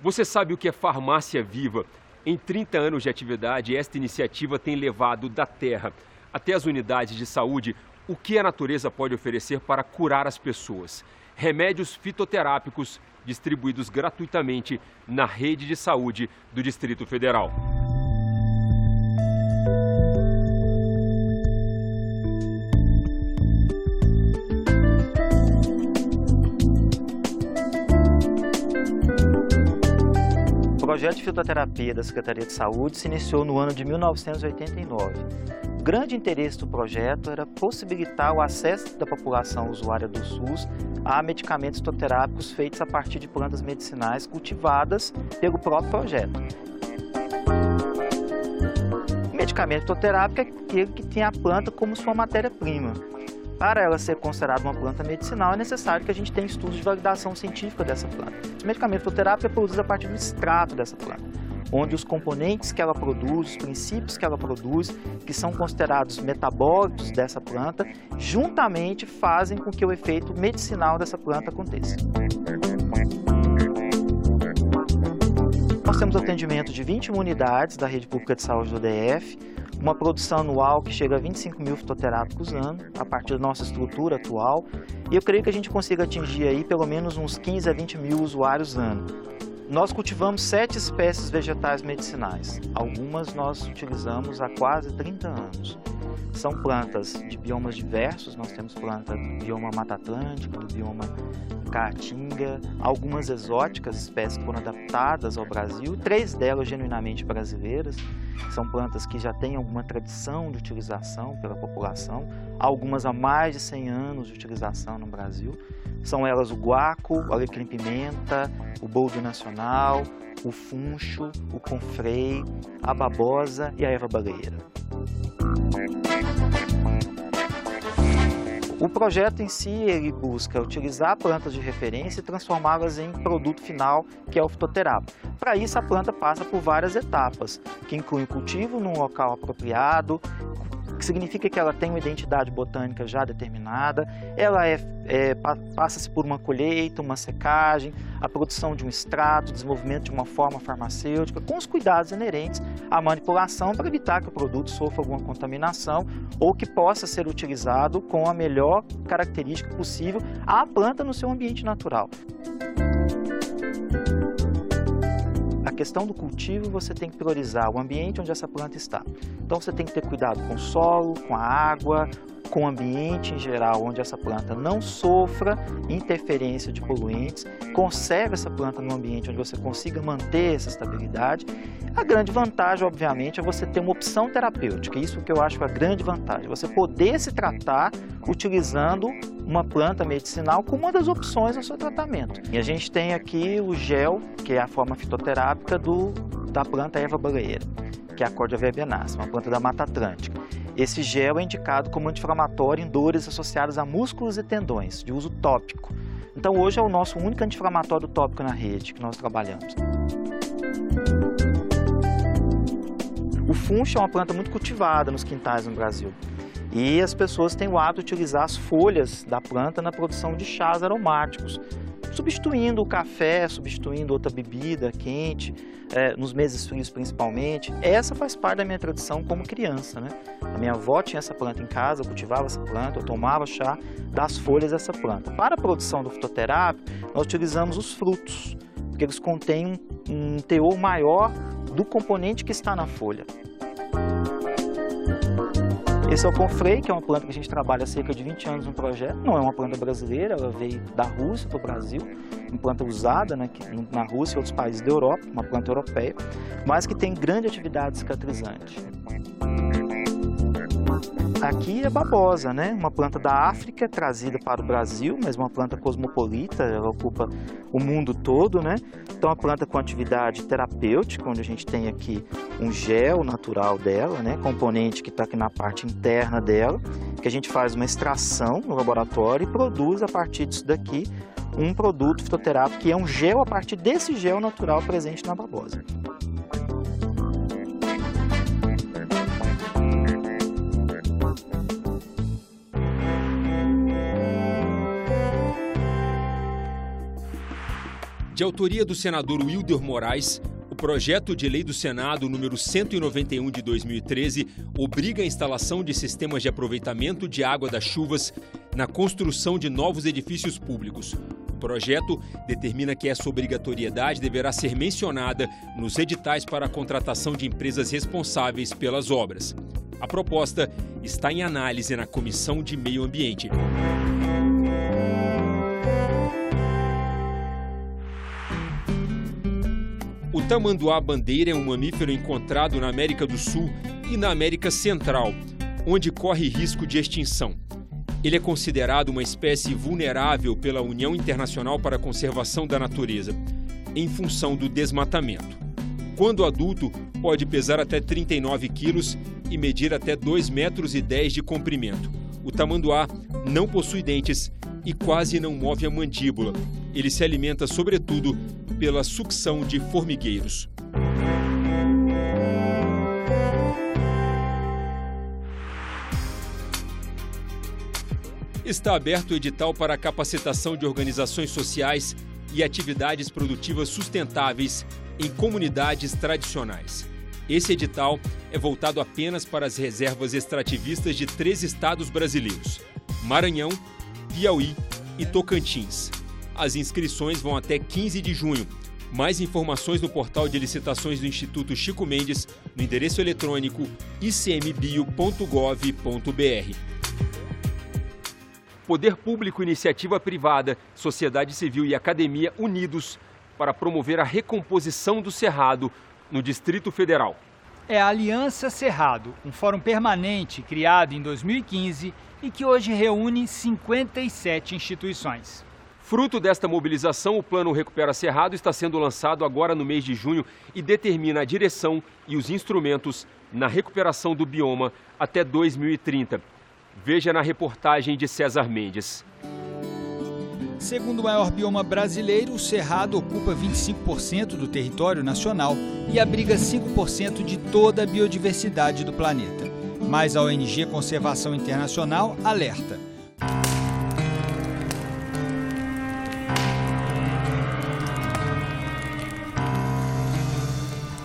Você sabe o que é farmácia viva? Em 30 anos de atividade, esta iniciativa tem levado da terra até as unidades de saúde o que a natureza pode oferecer para curar as pessoas. Remédios fitoterápicos distribuídos gratuitamente na rede de saúde do Distrito Federal. O projeto de fitoterapia da Secretaria de Saúde se iniciou no ano de 1989. O grande interesse do projeto era possibilitar o acesso da população usuária do SUS a medicamentos fitoterápicos feitos a partir de plantas medicinais cultivadas pelo próprio projeto. O medicamento fitoterápico é aquele que tem a planta como sua matéria-prima. Para ela ser considerada uma planta medicinal, é necessário que a gente tenha estudos de validação científica dessa planta. Esse medicamento fitoterápico é produzido a partir do extrato dessa planta, onde os componentes que ela produz, os princípios que ela produz, que são considerados metabólicos dessa planta, juntamente fazem com que o efeito medicinal dessa planta aconteça. Nós temos atendimento de 21 unidades da rede pública de saúde do DF, uma produção anual que chega a 25 mil fitoterápicos ano, a partir da nossa estrutura atual, e eu creio que a gente consiga atingir aí pelo menos uns 15 a 20 mil usuários ano. Nós cultivamos 7 espécies vegetais medicinais, algumas nós utilizamos há quase 30 anos. São plantas de biomas diversos, nós temos planta do bioma Mata Atlântica, do bioma Caatinga, algumas exóticas, espécies que foram adaptadas ao Brasil, 3 delas genuinamente brasileiras. São plantas que já têm alguma tradição de utilização pela população, algumas há mais de 100 anos de utilização no Brasil. São elas o guaco, o alecrim-pimenta, o boldo nacional, o funcho, o confrei, a babosa e a erva baleeira. O projeto em si, ele busca utilizar plantas de referência e transformá-las em produto final, que é o fitoterápico. Para isso, a planta passa por várias etapas, que incluem o cultivo num local apropriado, que significa que ela tem uma identidade botânica já determinada, ela passa-se por uma colheita, uma secagem, a produção de um extrato, desenvolvimento de uma forma farmacêutica, com os cuidados inerentes à manipulação para evitar que o produto sofra alguma contaminação ou que possa ser utilizado com a melhor característica possível à planta no seu ambiente natural. A questão do cultivo, você tem que priorizar o ambiente onde essa planta está. Então você tem que ter cuidado com o solo, com a água, com o ambiente em geral, onde essa planta não sofra interferência de poluentes, conserve essa planta num ambiente onde você consiga manter essa estabilidade. A grande vantagem, obviamente, é você ter uma opção terapêutica, isso que eu acho que é a grande vantagem, você poder se tratar utilizando uma planta medicinal como uma das opções no seu tratamento. E a gente tem aqui o gel, que é a forma fitoterápica da planta erva baleeira, que é a Cordia verbenácea, uma planta da Mata Atlântica. Esse gel é indicado como anti-inflamatório em dores associadas a músculos e tendões, de uso tópico. Então hoje é o nosso único anti-inflamatório tópico na rede que nós trabalhamos. O funcho é uma planta muito cultivada nos quintais no Brasil. E as pessoas têm o hábito de utilizar as folhas da planta na produção de chás aromáticos, substituindo o café, substituindo outra bebida quente, nos meses frios principalmente. Essa faz parte da minha tradição como criança, né? A minha avó tinha essa planta em casa, eu cultivava essa planta, eu tomava chá das folhas dessa planta. Para a produção do fitoterápico, nós utilizamos os frutos, porque eles contêm um teor maior do componente que está na folha. Esse é o confrei, que é uma planta que a gente trabalha há cerca de 20 anos no projeto. Não é uma planta brasileira, ela veio da Rússia para o Brasil, uma planta usada, né, na Rússia e outros países da Europa, uma planta europeia, mas que tem grande atividade cicatrizante. Aqui é babosa, né? Uma planta da África trazida para o Brasil, mas uma planta cosmopolita, ela ocupa o mundo todo, né? Então, a planta com atividade terapêutica, onde a gente tem aqui um gel natural dela, né? Componente que está aqui na parte interna dela, que a gente faz uma extração no laboratório e produz a partir disso daqui um produto fitoterápico que é um gel a partir desse gel natural presente na babosa. De autoria do senador Wilder Moraes, o projeto de lei do Senado número 191 de 2013 obriga a instalação de sistemas de aproveitamento de água das chuvas na construção de novos edifícios públicos. O projeto determina que essa obrigatoriedade deverá ser mencionada nos editais para a contratação de empresas responsáveis pelas obras. A proposta está em análise na Comissão de Meio Ambiente. O tamanduá-bandeira é um mamífero encontrado na América do Sul e na América Central, onde corre risco de extinção. Ele é considerado uma espécie vulnerável pela União Internacional para a Conservação da Natureza, em função do desmatamento. Quando adulto, pode pesar até 39 quilos e medir até 2,10 metros de comprimento. O tamanduá não possui dentes e quase não move a mandíbula. Ele se alimenta, sobretudo, pela sucção de formigueiros. Está aberto o edital para a capacitação de organizações sociais e atividades produtivas sustentáveis em comunidades tradicionais. Esse edital é voltado apenas para as reservas extrativistas de 3 estados brasileiros: Maranhão, Piauí e Tocantins. As inscrições vão até 15 de junho. Mais informações no portal de licitações do Instituto Chico Mendes, no endereço eletrônico icmbio.gov.br. Poder público, iniciativa privada, sociedade civil e academia unidos para promover a recomposição do Cerrado no Distrito Federal. É a Aliança Cerrado, um fórum permanente criado em 2015 e que hoje reúne 57 instituições. Fruto desta mobilização, o Plano Recupera Cerrado está sendo lançado agora no mês de junho e determina a direção e os instrumentos na recuperação do bioma até 2030. Veja na reportagem de César Mendes. Segundo o maior bioma brasileiro, o Cerrado ocupa 25% do território nacional e abriga 5% de toda a biodiversidade do planeta. Mas a ONG Conservação Internacional alerta.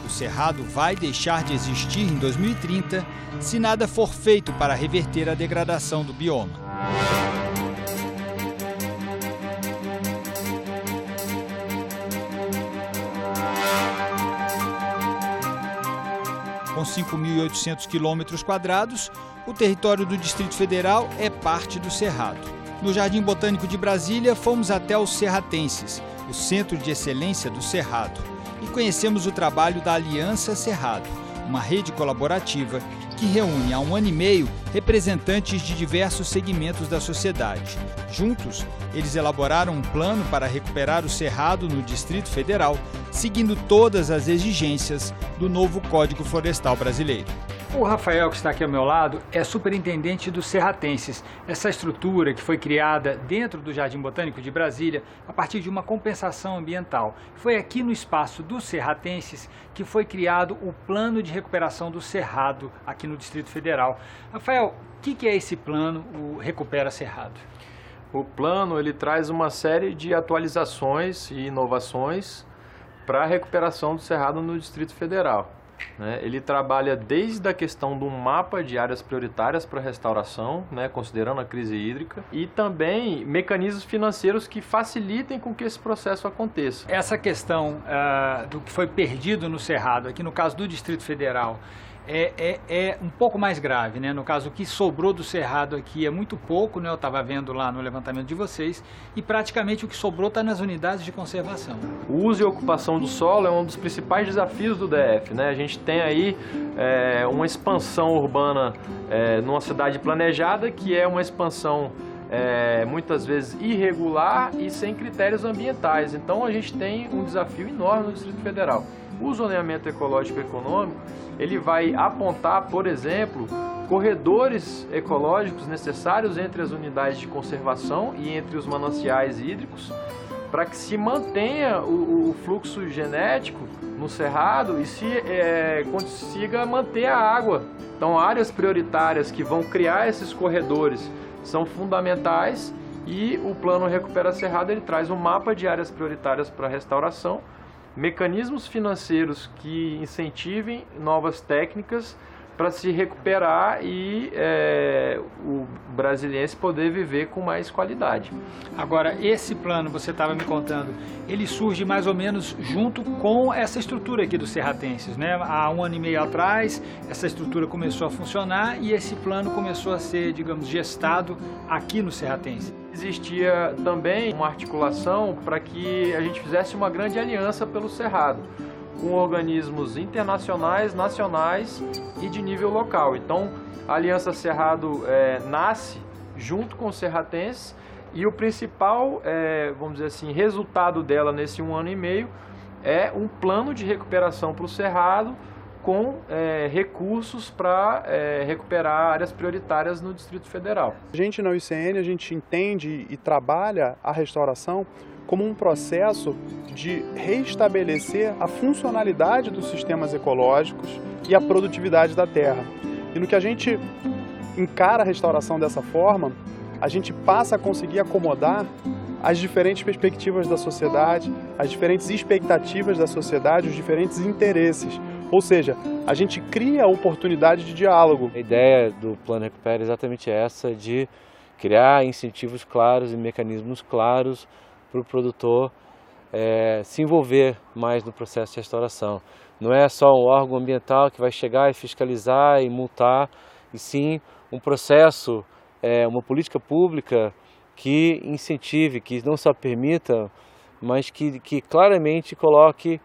O Cerrado vai deixar de existir em 2030 se nada for feito para reverter a degradação do bioma. Com 5.800 quilômetros quadrados, o território do Distrito Federal é parte do Cerrado. No Jardim Botânico de Brasília, fomos até os Serratenses, o Centro de Excelência do Cerrado, e conhecemos o trabalho da Aliança Cerrado, uma rede colaborativa que reúne há 1 ano e meio representantes de diversos segmentos da sociedade. Juntos, eles elaboraram um plano para recuperar o Cerrado no Distrito Federal, seguindo todas as exigências do novo Código Florestal Brasileiro. O Rafael, que está aqui ao meu lado, é superintendente dos Serratenses, essa estrutura que foi criada dentro do Jardim Botânico de Brasília a partir de uma compensação ambiental. Foi aqui no espaço dos Serratenses que foi criado o Plano de Recuperação do Cerrado, aqui no Distrito Federal. Rafael, o que é esse plano, o Recupera Cerrado? O plano ele traz uma série de atualizações e inovações para a recuperação do Cerrado no Distrito Federal. Ele trabalha desde a questão de um mapa de áreas prioritárias para restauração, considerando a crise hídrica, e também mecanismos financeiros que facilitem com que esse processo aconteça. Essa questão do que foi perdido no Cerrado, aqui no caso do Distrito Federal, é um pouco mais grave, No caso, o que sobrou do Cerrado aqui é muito pouco, Eu estava vendo lá no levantamento de vocês, e praticamente o que sobrou está nas unidades de conservação. O uso e ocupação do solo é um dos principais desafios do DF, A gente tem aí uma expansão urbana numa cidade planejada, que é uma expansão muitas vezes irregular e sem critérios ambientais. Então a gente tem um desafio enorme no Distrito Federal. O zoneamento ecológico econômico, ele vai apontar, por exemplo, corredores ecológicos necessários entre as unidades de conservação e entre os mananciais hídricos, para que se mantenha o fluxo genético no Cerrado e se consiga manter a água. Então, áreas prioritárias que vão criar esses corredores são fundamentais E o Plano Recupera Cerrado ele traz um mapa de áreas prioritárias para restauração, mecanismos financeiros que incentivem novas técnicas para se recuperar e o brasiliense poder viver com mais qualidade. Agora, esse plano, você estava me contando, ele surge mais ou menos junto com essa estrutura aqui do Serratenses, né? Há 1 ano e meio atrás, essa estrutura começou a funcionar e esse plano começou a ser, digamos, gestado aqui no Serratense. Existia também uma articulação para que a gente fizesse uma grande aliança pelo Cerrado, com organismos internacionais, nacionais e de nível local. Então, a Aliança Cerrado nasce junto com o Serratenses e o principal, vamos dizer assim, resultado dela nesse 1 ano e meio é um plano de recuperação para o Cerrado com recursos para recuperar áreas prioritárias no Distrito Federal. A gente na UICN, a gente entende e trabalha a restauração como um processo de reestabelecer a funcionalidade dos sistemas ecológicos e a produtividade da terra. E no que a gente encara a restauração dessa forma, a gente passa a conseguir acomodar as diferentes perspectivas da sociedade, as diferentes expectativas da sociedade, os diferentes interesses. Ou seja, a gente cria a oportunidade de diálogo. A ideia do Plano Recupera é exatamente essa, de criar incentivos claros e mecanismos claros para o produtor se envolver mais no processo de restauração. Não é só um órgão ambiental que vai chegar e fiscalizar e multar, e sim um processo, uma política pública que incentive, que não só permita, mas que claramente coloque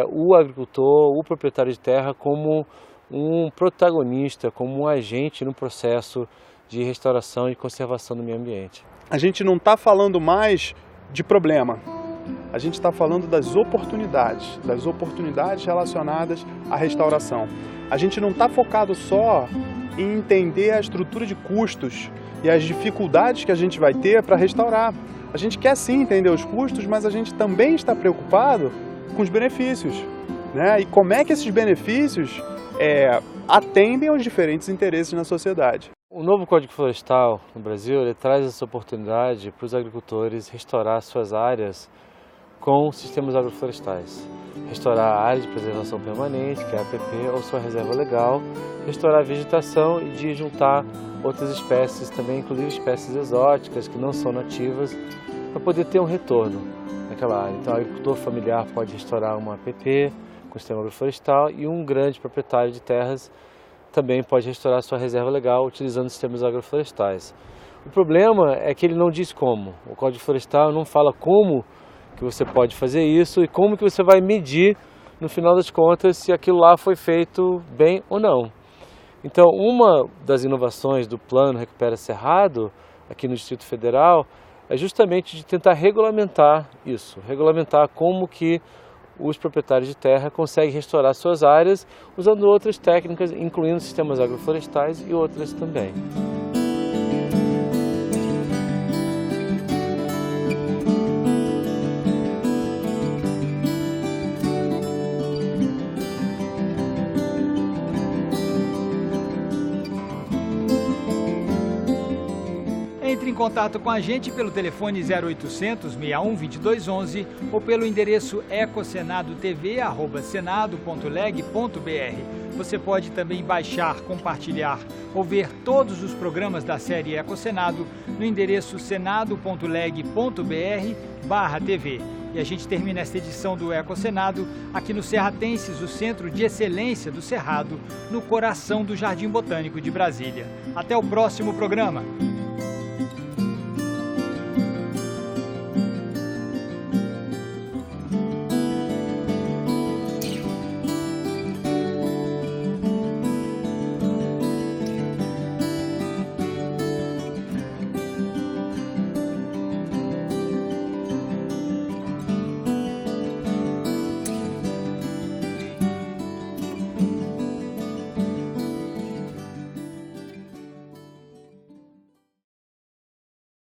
o agricultor, o proprietário de terra como um protagonista, como um agente no processo de restauração e conservação do meio ambiente. A gente não está falando mais de problema, a gente está falando das oportunidades relacionadas à restauração. A gente não está focado só em entender a estrutura de custos e as dificuldades que a gente vai ter para restaurar. A gente quer sim entender os custos, mas a gente também está preocupado com os benefícios, né? E como é que esses benefícios atendem aos diferentes interesses na sociedade. O novo Código Florestal no Brasil ele traz essa oportunidade para os agricultores restaurar suas áreas com sistemas agroflorestais. Restaurar a área de preservação permanente, que é a APP, ou sua reserva legal, restaurar a vegetação e de juntar outras espécies também, inclusive espécies exóticas que não são nativas, para poder ter um retorno naquela área. Então, o agricultor familiar pode restaurar uma APP com sistema agroflorestal e um grande proprietário de terras também pode restaurar sua reserva legal utilizando sistemas agroflorestais. O problema é que ele não diz como. O Código Florestal não fala como que você pode fazer isso e como que você vai medir, no final das contas, se aquilo lá foi feito bem ou não. Então, uma das inovações do Plano Recupera Cerrado, aqui no Distrito Federal, é justamente de tentar regulamentar isso, regulamentar como que os proprietários de terra conseguem restaurar suas áreas usando outras técnicas, incluindo sistemas agroflorestais e outras também. Entre em contato com a gente pelo telefone 0800 61 2211 ou pelo endereço ecosenadotv@senado.leg.br. Você pode também baixar, compartilhar ou ver todos os programas da série Ecosenado no endereço senado.leg.br/TV. E a gente termina esta edição do Ecosenado aqui no Serratenses, o Centro de Excelência do Cerrado, no coração do Jardim Botânico de Brasília. Até o próximo programa.